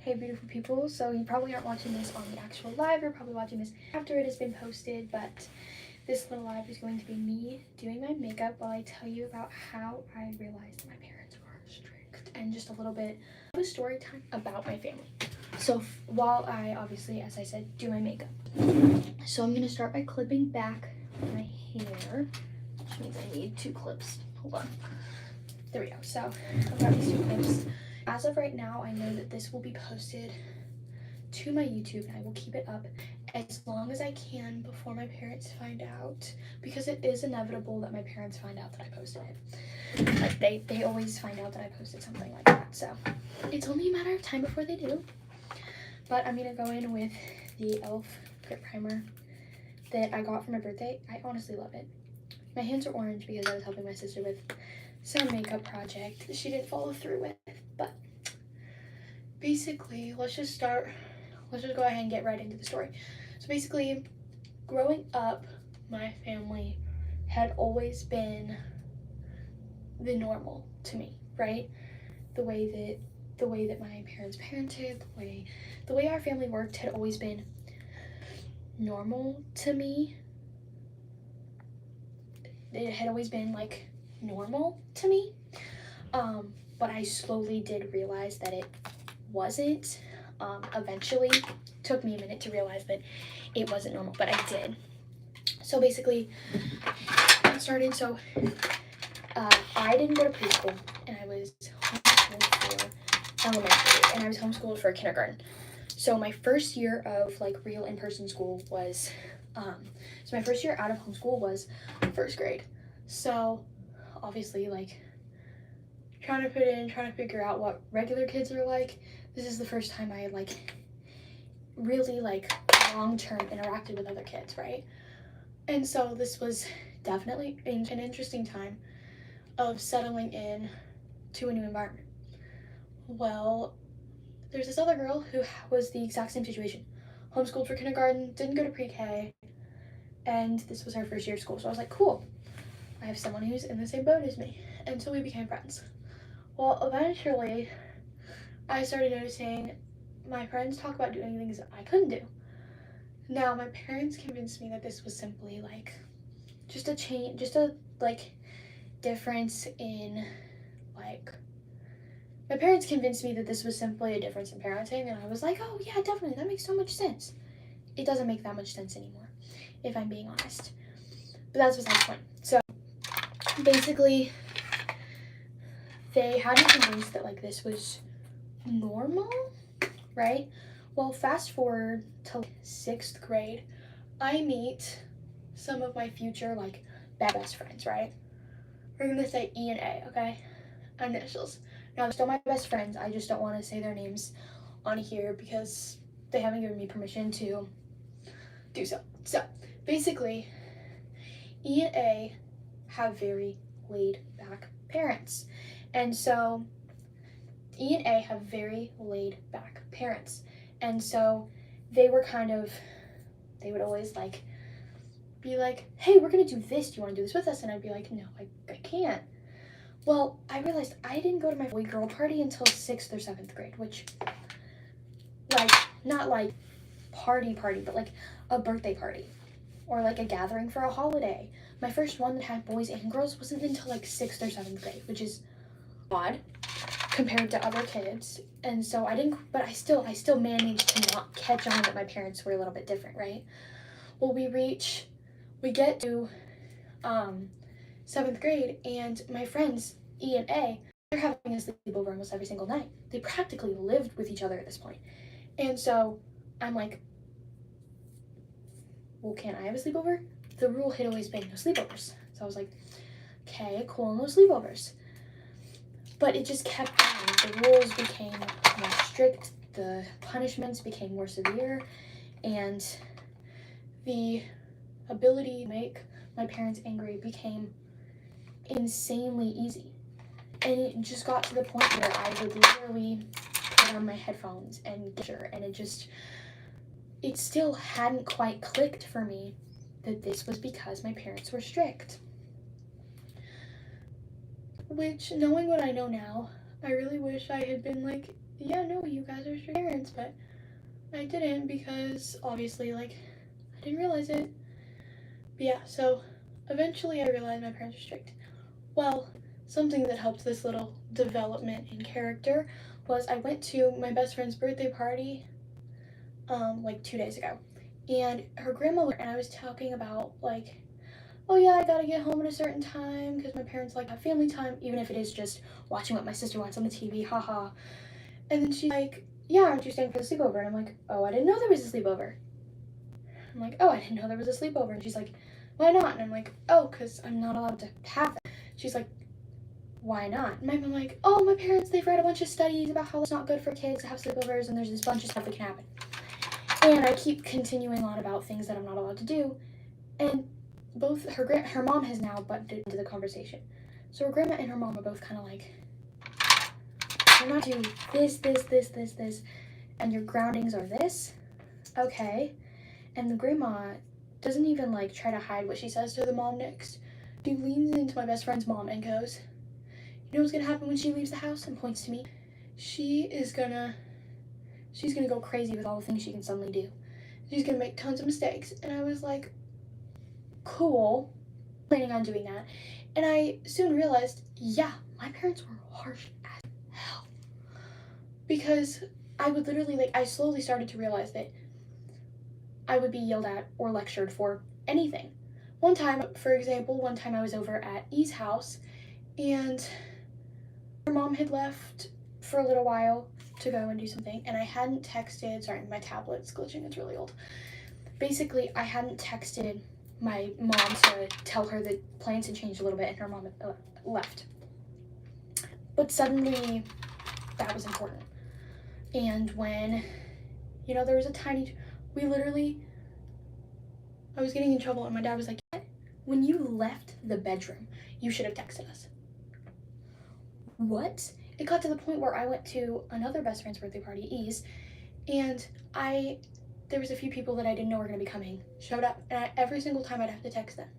Hey beautiful people, so you probably aren't watching this on the actual live, you're probably watching this after it has been posted, but this little live is going to be me doing my makeup while I tell you about how I realized my parents were strict and just a little bit of a story time about my family. So while I obviously, as I said, do my makeup. So I'm going to start by clipping back my hair, which means I need 2 clips. Hold on. There we go. So I've got these 2 clips. As of right now, I know that this will be posted to my YouTube and I will keep it up as long as I can before my parents find out, because it is inevitable that my parents find out that I posted it. Like they always find out that I posted something like that, so it's only a matter of time before they do. But I'm gonna go in with the e.l.f. Grip Primer that I got for my birthday. I honestly love it. My hands are orange because I was helping my sister with some makeup project that she didn't follow through with, but basically let's just go ahead and get right into the story. So basically, growing up, my family had always been the normal to me, right? The way that my parents parented, the way our family worked had always been normal to me. It had always been like normal to me, but I slowly did realize that it wasn't. Eventually, took me a minute to realize that it wasn't normal, but I did. So basically, I started, I didn't go to preschool, and I was homeschooled for elementary, and I was homeschooled for kindergarten. So my first year of like real in-person school was, so my first year out of homeschool was 1st grade. So obviously, like, trying to figure out what regular kids are like. This is the first time I like really like long-term interacted with other kids, right? And so this was definitely an interesting time of settling in to a new environment. Well, there's this other girl who was the exact same situation. Homeschooled for kindergarten, didn't go to pre-K, and this was her first year of school. So I was like, cool, I have someone who's in the same boat as me. And so we became friends. Well, eventually, I started noticing my friends talk about doing things that I couldn't do. Now, my parents convinced me that this was simply like just a change, just a like difference in like, my parents convinced me that this was simply a difference in parenting, and I was like, oh yeah, definitely, that makes so much sense. It doesn't make that much sense anymore, if I'm being honest. But that's besides the point. So basically, they had me convinced that like this was normal, right? Well, fast forward to 6th grade, I meet some of my future like best friends, right? We're gonna say E and A, okay? Initials. Now, they're still my best friends. I just don't want to say their names on here because they haven't given me permission to do so. So basically, E and A have very laid back parents. And so E and A have very laid back parents. And so they would always like be like, hey, we're gonna do this. Do you want to do this with us? And I'd be like, no, I can't. Well, I realized I didn't go to my boy-girl party until 6th or 7th grade, which, like, not like party, but like a birthday party or like a gathering for a holiday. My first one that had boys and girls wasn't until like 6th or 7th grade, which is odd compared to other kids. And so but I still managed to not catch on that my parents were a little bit different, right? Well, we get to 7th grade, and my friends, E and A, they're having a sleepover almost every single night. They practically lived with each other at this point. And so I'm like, well, can I have a sleepover? The rule had always been no sleepovers. So I was like, okay, cool, no sleepovers. But it just kept going. The rules became more strict, the punishments became more severe, and the ability to make my parents angry became insanely easy. And it just got to the point where I would literally put on my headphones and it still hadn't quite clicked for me that this was because my parents were strict. Which, knowing what I know now, I really wish I had been like, yeah, no, you guys are strict parents. parents, but I didn't because obviously, like, I didn't realize it. But yeah, so eventually I realized my parents were strict. Well, something that helped this little development in character was I went to my best friend's birthday party like 2 days ago, and her grandma was, and I was talking about like, oh yeah, I gotta get home at a certain time because my parents like have family time, even if it is just watching what my sister wants on the TV, haha. And then she's like, yeah, aren't you staying for the sleepover? And I'm like, oh, I didn't know there was a sleepover. I'm like, oh, I didn't know there was a sleepover. And she's like, why not? And I'm like, oh, because I'm not allowed to have that. She's like, why not? And my mom like, oh, my parents, they've read a bunch of studies about how it's not good for kids to have sleepovers and there's this bunch of stuff that can happen. And I keep continuing on about things that I'm not allowed to do. And both her mom has now butted into the conversation. So her grandma and her mom are both kind of like, you're not doing this, and your groundings are this. Okay. And the grandma doesn't even like try to hide what she says to the mom next. She leans into my best friend's mom and goes, you know what's gonna happen when she leaves the house? And points to me. She's gonna go crazy with all the things she can suddenly do. She's gonna make tons of mistakes. And I was like, cool. Planning on doing that. And I soon realized, yeah, my parents were harsh as hell. Because I would literally, like, I slowly started to realize that I would be yelled at or lectured for anything. One time I was over at E's house, and her mom had left for a little while to go and do something, and I hadn't texted, sorry, my tablet's glitching, it's really old. Basically, I hadn't texted my mom to tell her that plans had changed a little bit and her mom had left. But suddenly, that was important. And when, there was a tiny, I was getting in trouble and my dad was like, when you left the bedroom, you should have texted us. What? It got to the point where I went to another best friend's birthday party, E's, and there was a few people that I didn't know were going to be coming, showed up, and every single time I'd have to text them.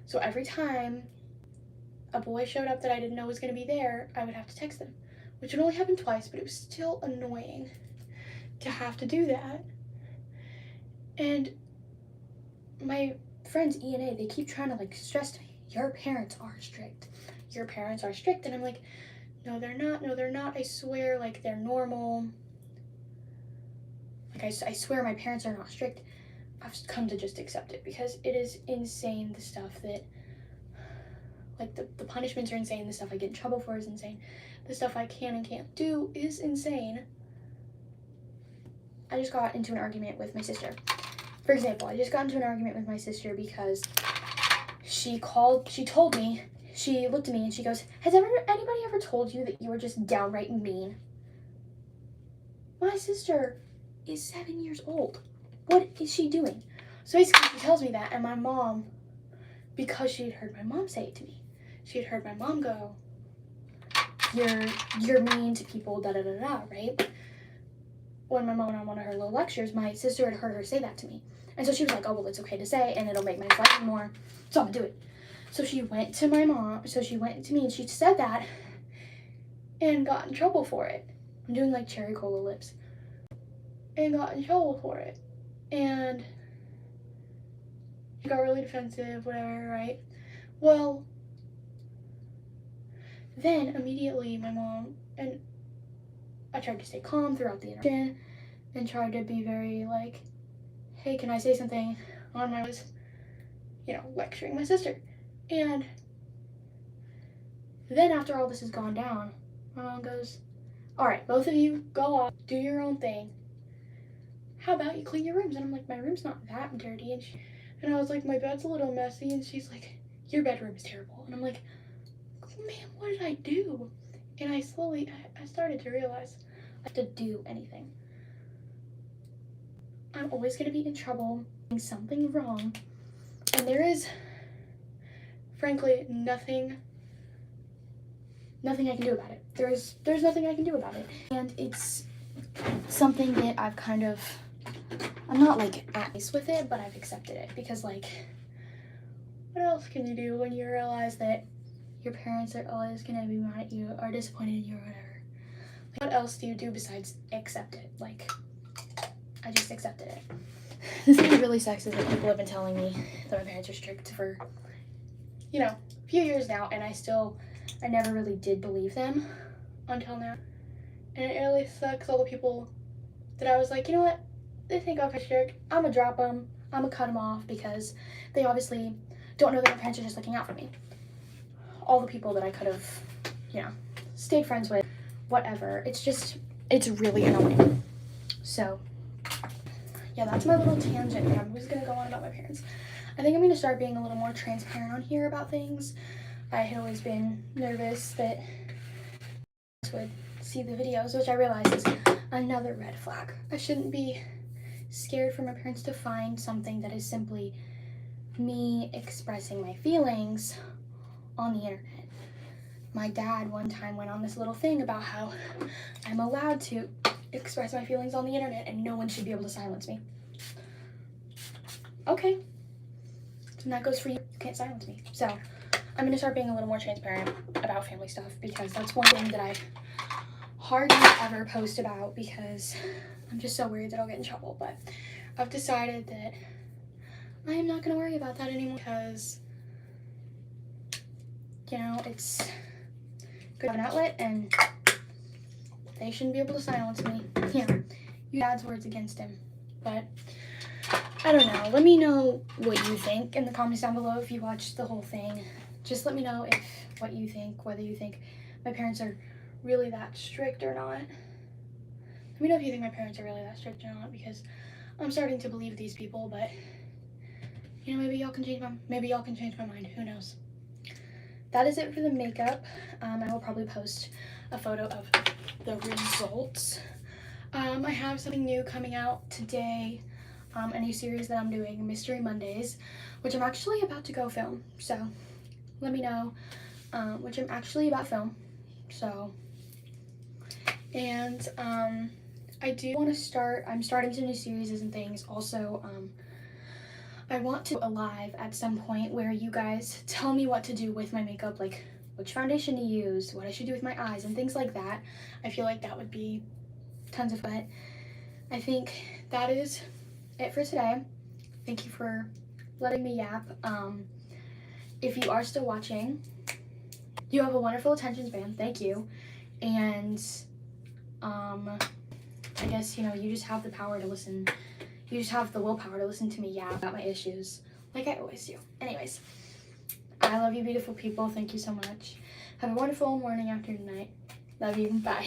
So every time a boy showed up that I didn't know was going to be there, I would have to text them, which would only happen twice, but it was still annoying to have to do that. And my friends E and A, they keep trying to like stress to me, your parents are strict. Your parents are strict. And I'm like, no, they're not. No, they're not. I swear, like, they're normal. Like, I swear my parents are not strict. I've come to just accept it because it is insane, the stuff that, like, the punishments are insane. The stuff I get in trouble for is insane. The stuff I can and can't do is insane. I just got into an argument with my sister. For example, I just got into an argument with my sister because she told me, she looked at me and she goes, has anybody ever told you that you were just downright mean? My sister is 7 years old. What is she doing? So basically she tells me that, and my mom, because she had heard my mom say it to me, she had heard my mom go, you're mean to people, da-da-da-da, right? When my mom went on one of her little lectures, my sister had heard her say that to me. And so she was like, oh, well, it's okay to say, and it'll make my life more, so I'm gonna do it. So she went to me and she said that and got in trouble for it. I'm doing like cherry cola lips. And got in trouble for it. And she got really defensive, whatever, right? Well, then immediately my mom, and I tried to stay calm throughout the interaction and tried to be very like, hey, can I say something? On my was, lecturing my sister. And then after all this has gone down, my mom goes, all right, both of you go off, do your own thing. How about you clean your rooms? And I'm like, my room's not that dirty. And I was like, my bed's a little messy. And she's like, your bedroom is terrible. And I'm like, man, what did I do? And I started to realize I have to do anything. I'm always going to be in trouble, doing something wrong. And there is, frankly, nothing I can do about it. There's nothing I can do about it. And it's something that I've kind of, I'm not like at peace with it, but I've accepted it. Because like, what else can you do when you realize that your parents are always going to be mad at you or disappointed in you or whatever? What else do you do besides accept it? Like, I just accepted it. The thing that really sucks is that people have been telling me that my parents are strict for, you know, a few years now, and I never really did believe them until now. And it really sucks, all the people that I was like, you know what, they think I'm strict, I'm gonna drop them, I'm gonna cut them off, because they obviously don't know that my parents are just looking out for me. All the people that I could have, you know, stayed friends with, whatever, it's really annoying. So yeah, that's my little tangent that I'm just gonna go on about my parents. I think I'm gonna start being a little more transparent on here about things. I had always been nervous that would see the videos, which I realize is another red flag. I shouldn't be scared for my parents to find something that is simply me expressing my feelings on the internet. My dad one time went on this little thing about how I'm allowed to express my feelings on the internet and no one should be able to silence me. Okay, and that goes for you. You can't silence me. So I'm gonna start being a little more transparent about family stuff, because that's one thing that I hardly ever post about, because I'm just so worried that I'll get in trouble. But I've decided that I am not gonna worry about that anymore, because, you know, it's good to have an outlet and they shouldn't be able to silence me. Yeah, you dad's words against him. But I don't know. Let me know what you think in the comments down below if you watched the whole thing. Just let me know what you think, whether you think my parents are really that strict or not. Let me know if you think my parents are really that strict or not, because I'm starting to believe these people, but you know, maybe y'all can change my mind. Who knows? That is it for the makeup. I will probably post a photo of the results. I have something new coming out today. A new series that I'm doing, Mystery Mondays, which I'm actually about to go film. So let me know, which I'm actually about to film. So, and I do want to start, I'm starting some new series and things. Also, I want to go live at some point where you guys tell me what to do with my makeup, like which foundation to use, what I should do with my eyes, and things like that. I feel like that would be tons of fun. I think that is it for today. Thank you for letting me yap. If you are still watching, you have a wonderful attention span. Thank you. And I guess, you know, you just have the power to listen. You just have the willpower to listen to me yap about my issues, like I always do. Anyways, I love you, beautiful people. Thank you so much. Have a wonderful morning, afternoon, night. Love you. Bye.